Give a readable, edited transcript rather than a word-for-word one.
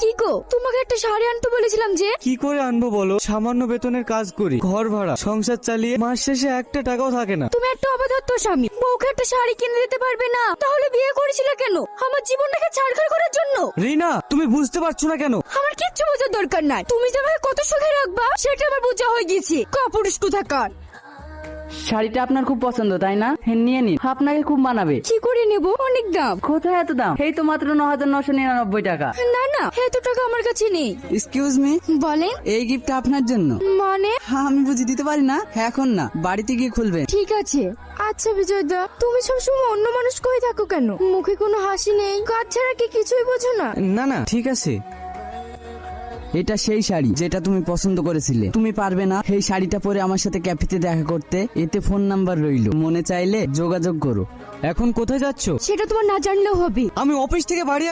কি গো, তোমাকে একটা শাড়ি আনতে বলেছিলাম যে। কি করে আনবো বলো? সামান্য বেতনের কাজ করি, ঘর ভাড়া, সংসার চালিয়ে মাস শেষে একটা টাকাও থাকে না। তুমি একটা অবাধ্যত্ব স্বামী, বউকে একটা শাড়ি কিনে দিতে পারবে না? তাহলে বিয়ে করেছিলে কেন? আমার জীবনটাকে ছাড়খাড় করার জন্য? রিনা, তুমি বুঝতে পারছো না কেন? আমার কিচ্ছু বোঝার দরকার নাই। তুমি যে আমাকে কত সুখে রাখবা সেটা আমার বোঝা হয়ে গেছে। কাপুরুষ কোথাকার। শাড়িটা আপনার খুব পছন্দ তাই না? হ্যাঁ, নিয়ে নিন, আপনাকে খুব মানাবে। কি করে নেব? অনেক দাম। কোথায় এত দাম? এই তো মাত্র ৯,৯৯৯ টাকা। না না, এত টাকা আমার কাছে নেই। এক্সকিউজ মি, বলেন। এই গিফটটা আপনার জন্য। মানে? আমি বুঝি দিতে পারি না? এখন না, বাড়িতে গিয়ে খুলবেন। ঠিক আছে। আচ্ছা বিজয় দা, তুমি সবসময় অন্য মানুষ কই থাকো কেন? মুখে কোনো হাসি নেই, কাজ ছাড়া কি কিছুই বোঝো না? না না, ঠিক আছে। এটা সেই শাড়ি যেটা তুমি পছন্দ করেছিলে। তুমি পারবে না এই শাড়িটা পরে আমার সাথে ক্যাফেতে দেখা করতে? এতে ফোন নাম্বার রইলো, মনে চাইলে যোগাযোগ করো। এখন কোথায় যাচ্ছো? সেটা তোমার না জানলেও হবে। আমি অফিস থেকে বাড়ি